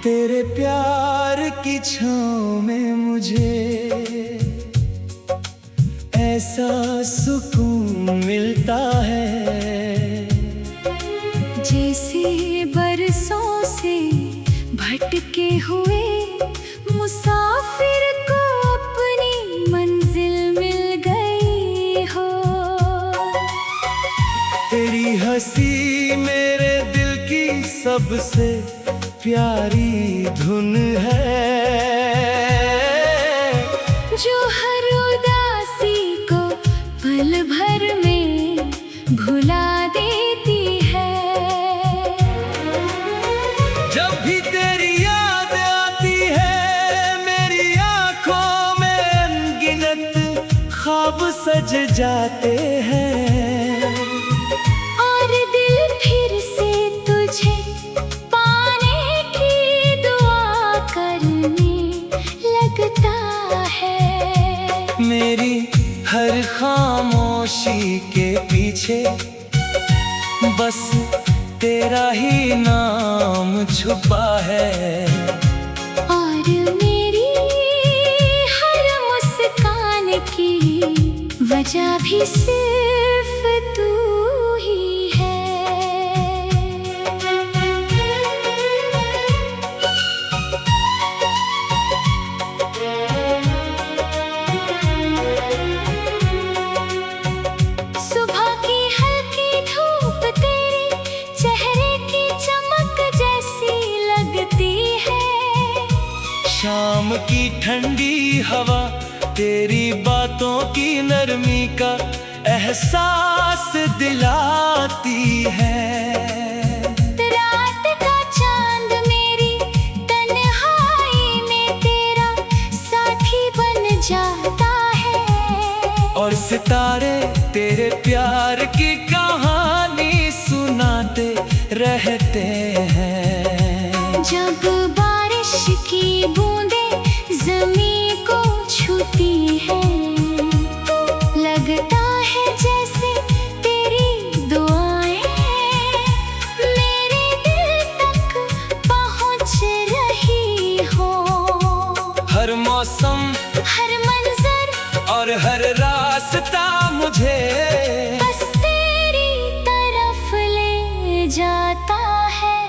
तेरे प्यार की छाँव में मुझे ऐसा सुकून मिलता है जैसे बरसों से भटके हुए मुसाफिर को अपनी मंजिल मिल गई हो। तेरी हंसी मेरे दिल की सबसे प्यारी धुन है जो हर उदासी को पल भर में भुला देती है। जब भी तेरी याद आती है मेरी आंखों में अनगिनत ख्वाब सज जाते हैं और दिल फिर से तुझे पाने की दुआ करने लगता है। मेरी हर खामोशी के पीछे बस तेरा ही नाम छुपा है और मेरी हर मुस्कान की वजह भी सिर्फ तू ही है। सुबह की हल्की धूप तेरे चेहरे की चमक जैसी लगती है। शाम की ठंडी हवा तेरी बातों की नरमी का एहसास दिलाती है। रात का चांद मेरी तन्हाई में तेरा साथी बन जाता है और सितारे तेरे प्यार की कहानी सुनाते रहते हैं। जब बारिश की बूंदें ज़मीं को छूती हैं लगता है जैसे तेरी दुआएं मेरे दिल तक पहुंच रही हो। हर मौसम हर मंजर और हर रास्ता मुझे बस तेरी तरफ ले जाता है।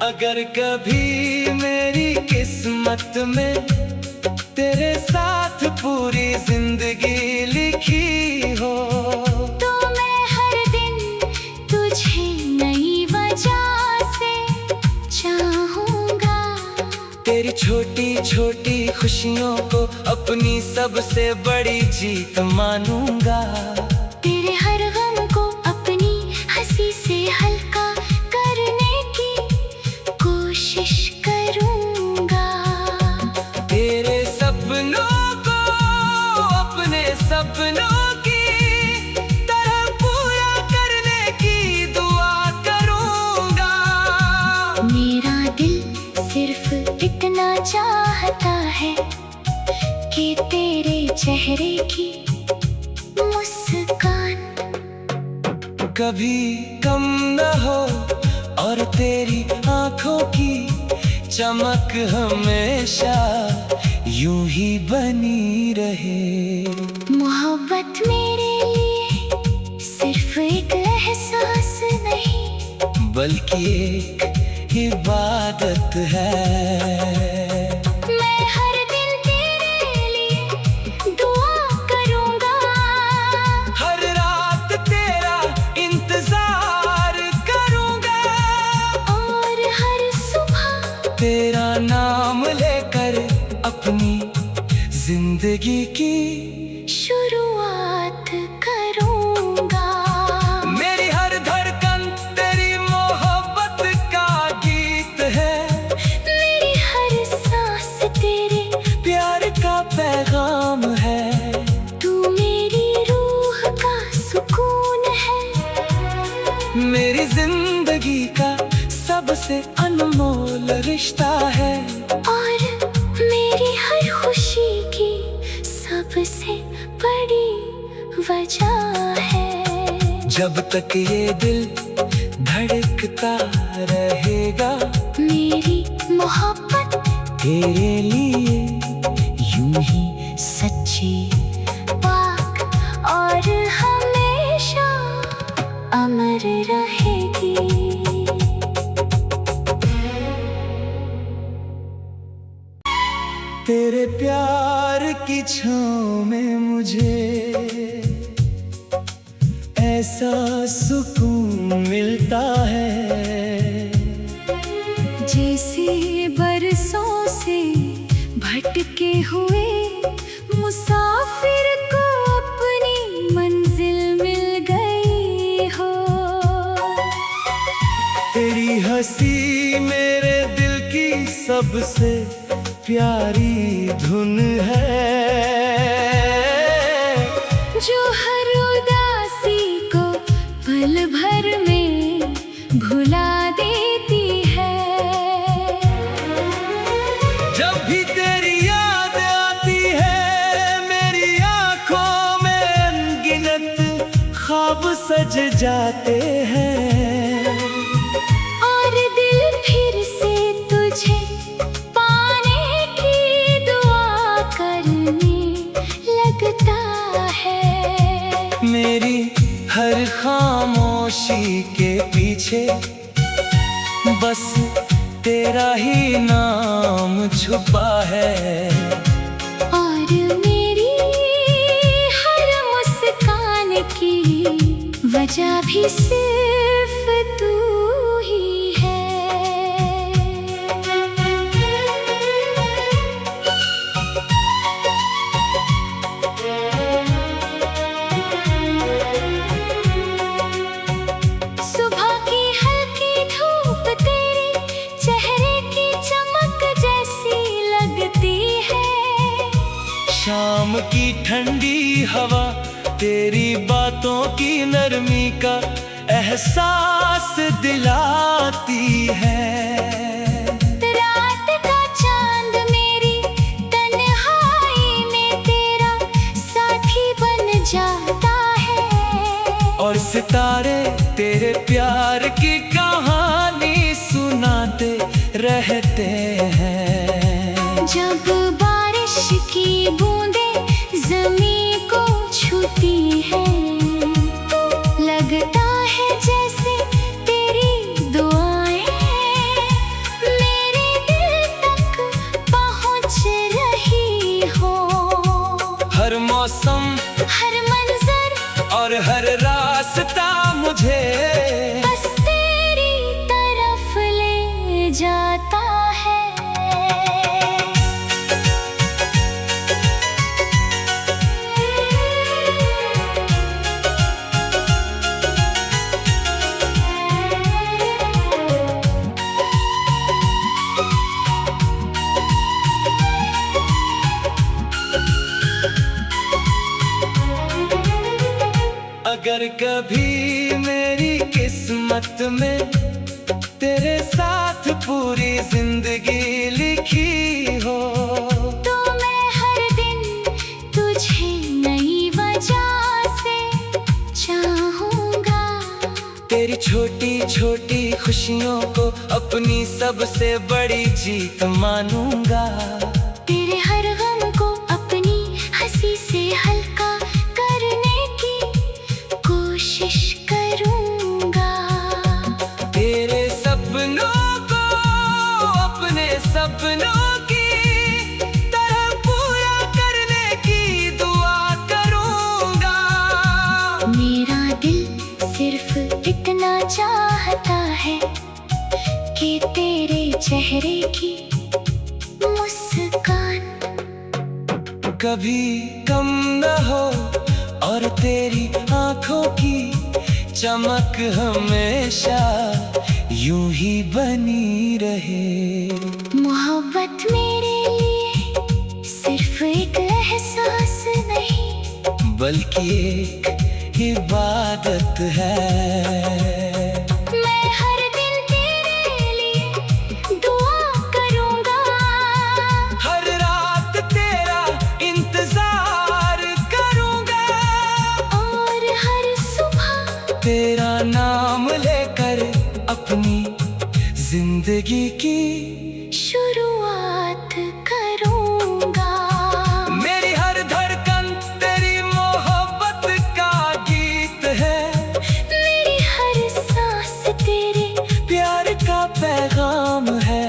अगर कभी मेरी किस्मत में तेरे साथ पूरी जिंदगी लिखी हो तो मैं हर दिन तुझे नई वजह से चाहूँगा। तेरी छोटी छोटी खुशियों को अपनी सबसे बड़ी जीत मानूंगा। तेरे हर गम को अपनी हंसी से हल्का करने की कोशिश करूँगा। तेरे सपनों को अपने सपनों की तरह पूरा करने की दुआ करूँगा। मेरा दिल सिर्फ इतना चाहता है कि तेरे चेहरे की मुस्कान कभी कम न हो और तेरी आंखों की चमक हमेशा यूं ही बनी रहे। मोहब्बत मेरे लिए सिर्फ एक एहसास नहीं बल्कि एक इबादत है। मैं हर दिन तेरे लिए दुआ करूँगा। हर रात तेरा इंतजार करूँगा और हर सुबह तेरा नाम लेकर अपनी जिंदगी की शुरुआत करूँगा। मेरी हर धड़कन तेरी मोहब्बत का गीत है। मेरी हर सांस तेरे प्यार का पैगाम है। तू मेरी रूह का सुकून जिंदगी का सबसे अनमोल रिश्ता है, और मेरी हर खुशी की सबसे बड़ी वजह है। जब तक ये दिल धड़कता रहेगा, मेरी मोहब्बत तेरे लिए यूं ही सच्ची, पाक और हमेशा अमर रहेगी। तेरे प्यार की छाँव में मुझे ऐसा सुकून मिलता है, जैसे बरसों से भटके हुए मुसाफिर को अपनी मंजिल मिल गई हो। तेरी हंसी मेरे दिल की सबसे प्यारी धुन है, जो हर उदासी को पल भर में भुला देती है। जब भी तेरी याद आती है, मेरी आंखों में अनगिनत ख्वाब सज जाते हैं, और दिल फिर से तुझे पाने की दुआ करने लगता है। मेरी हर खामोशी के पीछे बस तेरा ही नाम छुपा है, और मेरी हर मुस्कान की वजह भी सिर्फ तू ही है। सुबह की हल्की धूप तेरे चेहरे की चमक जैसी लगती है, शाम की ठंडी हवा तेरी बातों की नरमी का एहसास दिलाती है। रात का चांद मेरी तन्हाई में तेरा साथी बन जाता है, और सितारे तेरे प्यार की कहानी सुनाते रहते हैं। जब बारिश की बूंदें ज़मीं को छूती हैं, लगता है जैसे तेरी दुआएं मेरे दिल तक पहुंच रही हो। हर मौसम, हर मंजर और हर रास्ता मुझे बस तेरी तरफ ले जाता है। अगर कभी मेरी किस्मत में तेरे साथ पूरी जिंदगी लिखी हो, तो मैं हर दिन तुझे नई वजह से चाहूँगा। तेरी छोटी छोटी खुशियों को अपनी सबसे बड़ी जीत मानूंगा। तेरे हर गम को अपनी हंसी से हल्का करने की कोशिश करूँगा। तेरे सपनों को अपने सपनों की तरह पूरा करने की दुआ करूँगा। मेरा दिल सिर्फ इतना चाहता है कि तेरे चेहरे की मुस्कान कभी कम न हो, और तेरी आंखों की चमक हमेशा यूं ही बनी रहे। मोहब्बत मेरे लिए सिर्फ एक एहसास नहीं, बल्कि एक इबादत है। तेरा नाम लेकर अपनी जिंदगी की शुरुआत करूंगा। मेरी हर धड़कन तेरी मोहब्बत का गीत है, मेरी हर सांस तेरे प्यार का पैगाम है।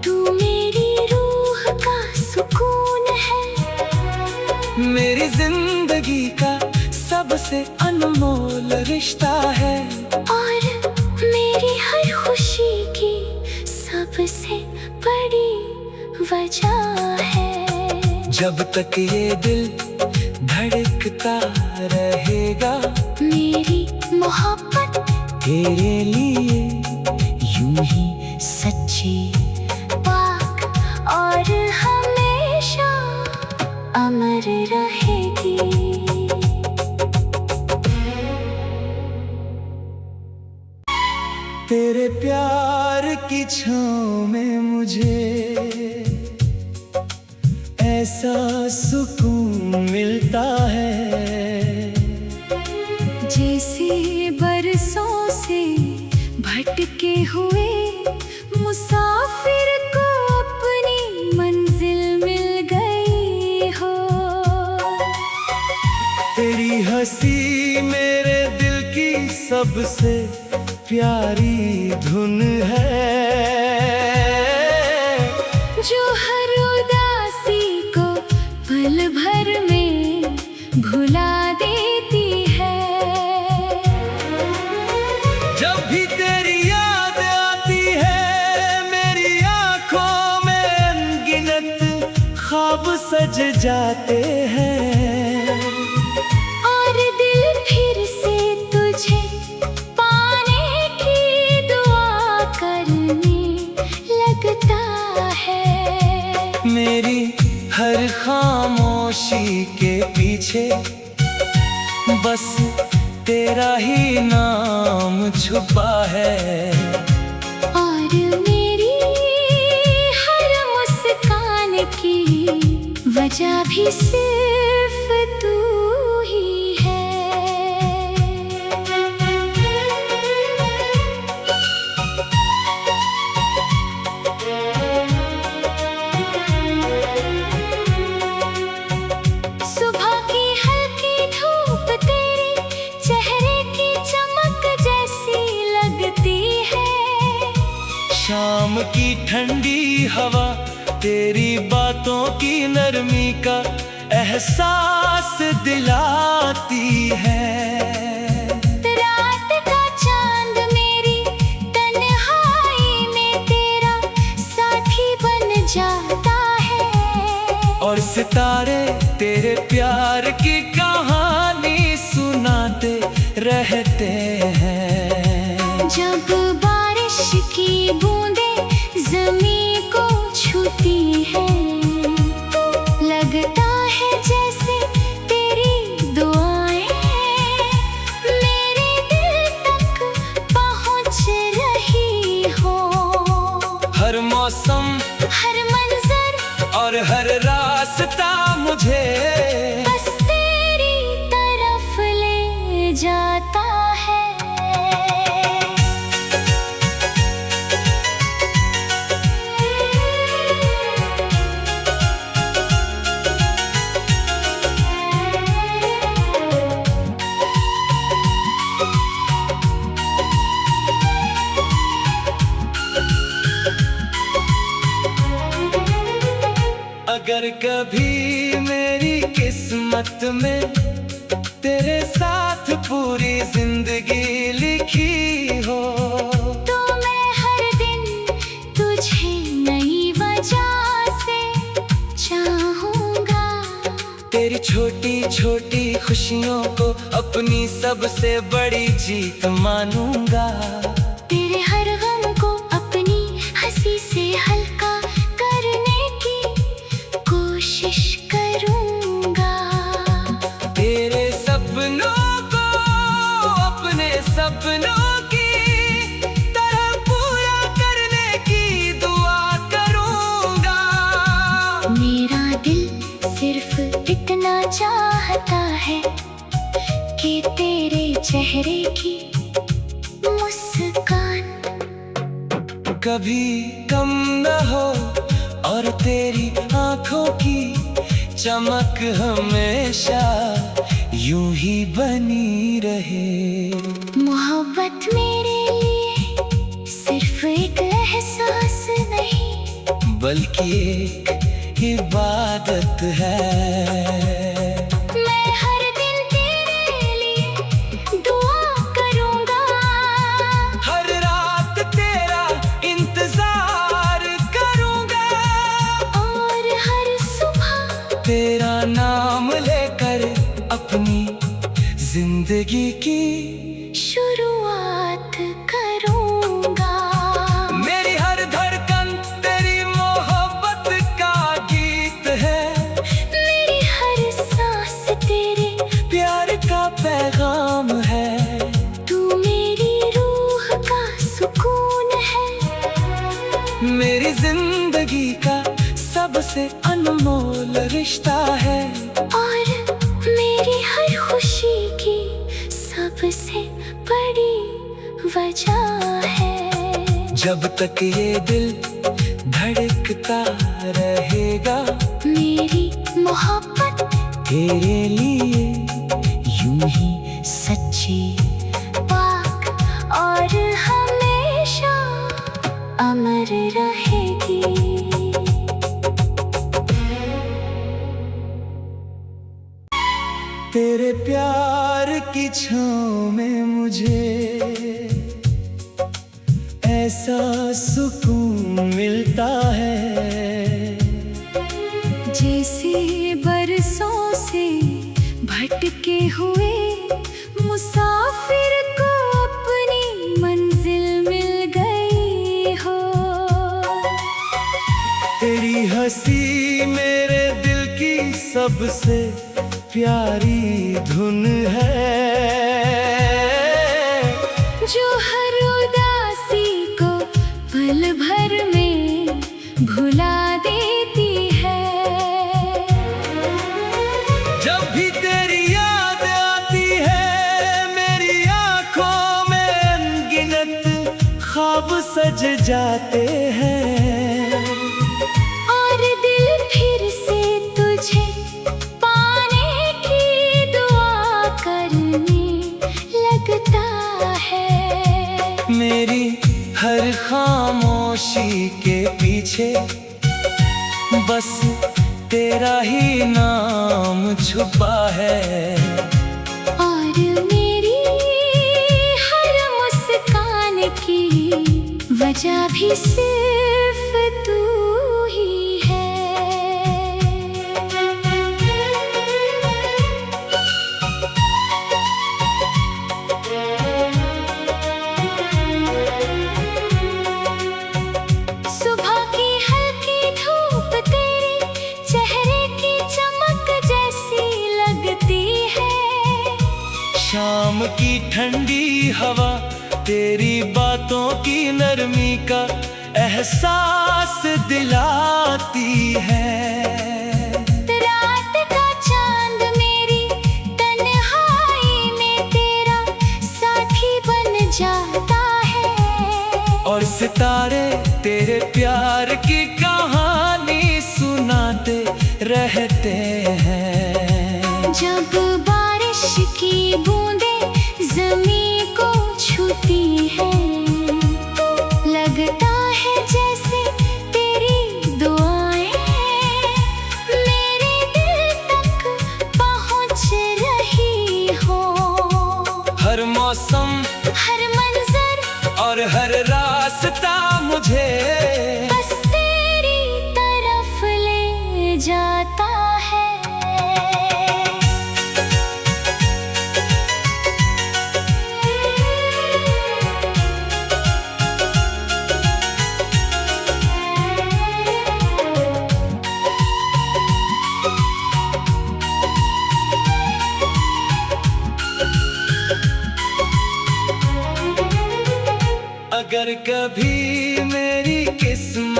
तू मेरी रूह का सुकून है, मेरी जिंदगी का सबसे अनमोल रिश्ता है, और मेरी हर खुशी की सबसे बड़ी वजह है। जब तक ये दिल धड़कता रहेगा, मेरी मोहब्बत तेरे लिए यूं ही सच्ची, पाक और हमेशा अमर रहेगी। तेरे प्यार की छाँव में मुझे ऐसा सुकून मिलता है, जैसे बरसों से भटके हुए मुसाफिर को अपनी मंजिल मिल गई हो। तेरी हंसी मेरे दिल की सबसे प्यारी धुन है, जो हर उदासी को पल भर में भुला देती है। जब भी तेरी याद आती है, मेरी आंखों में अनगिनत ख्वाब सज जाते हैं, और दिल फिर से तुझे पाने की दुआ करने लगता है। मेरी हर खामोशी के पीछे बस तेरा ही नाम छुपा है, और मेरी हर मुस्कान की वजह भी सिर्फ तू ही है। सुबह की हल्की धूप तेरे चेहरे की चमक जैसी लगती है, शाम की ठंडी हवा तेरी बातों की नरमी का एहसास दिलाती है। रात का चांद मेरी तन्हाई में तेरा साथी बन जाता है, और सितारे तेरे प्यार की कहानी सुनाते रहते हैं। जब बारिश की बूंदें ज़मीं को छूती हैं, लगता है जैसे तेरी दुआएं मेरे दिल तक पहुंच रही हो। हर मौसम, हर मंजर और हर रास्ता मुझे बस तेरी तरफ ले जाता है। अगर कभी मेरी किस्मत में तेरे साथ पूरी जिंदगी लिखी हो, तो मैं हर दिन तुझे नई वजह से चाहूँगा। तेरी छोटी छोटी खुशियों को अपनी सबसे बड़ी जीत मानूंगा। तेरे हर गम को अपनी हंसी से हल्का करने की कोशिश करूँगा। तेरे सपनों को अपने सपनों की तरह पूरा करने की दुआ करूँगा। मेरा दिल सिर्फ इतना चाहता है कि तेरे चेहरे की मुस्कान कभी कम न हो और तेरी आंखों की चमक हमेशा यूं ही बनी रहे। मोहब्बत मेरे लिए सिर्फ एक एहसास नहीं, बल्कि एक इबादत है। मैं हर दिन तेरे लिए दुआ करूंगा, हर रात तेरा इंतजार करूंगा, और हर सुबह तेरा नाम लेकर अपनी जिंदगी की शुरुआत करूंगा। मेरी हर धड़कन तेरी मोहब्बत का गीत है, मेरी हर सांस तेरे प्यार का पैगाम है। तू मेरी रूह का सुकून है, मेरी जिंदगी का सबसे अनमोल रिश्ता है, और मेरी हर खुशी की सबसे बड़ी वजह है। जब तक ये दिल धड़कता रहेगा, मेरी मोहब्बत तेरे लिए यूं ही सच्ची, पाक और हमेशा अमर रहेगी। तेरे प्यार की छाँव में मुझे ऐसा सुकून मिलता है, जैसे बरसों से भटके हुए मुसाफिर को अपनी मंजिल मिल गई हो। तेरी हंसी मेरे दिल की सबसे प्यारी धुन है, जो हर उदासी को पल भर में भुला देती है। जब भी तेरी याद आती है, मेरी आंखों में अनगिनत ख्वाब सज जाते हैं, और दिल फिर से तुझे पाने की दुआ करने लगता है। मेरी हर खामोशी के पीछे बस तेरा ही नाम छुपा है, और मेरी हर मुस्कान की वजह भी सिर्फ तू ही है। सुबह की हल्की धूप तेरे चेहरे की चमक जैसी लगती है, शाम की ठंडी हवा तेरी बातों की नरमी का एहसास दिलाती है। रात का चांद मेरी तन्हाई में तेरा साथी बन जाता है, और सितारे तेरे प्यार की कहानी सुनाते रहते हैं। जब बारिश की बूंदें जमीन को छूती हैं, लगता है जैसे तेरी दुआएं मेरे दिल तक पहुंच रही हो। हर मौसम, हर मंजर और हर रास्ता मुझे बस तेरी तरफ ले जाता है। अगर कभी मेरी किस्मत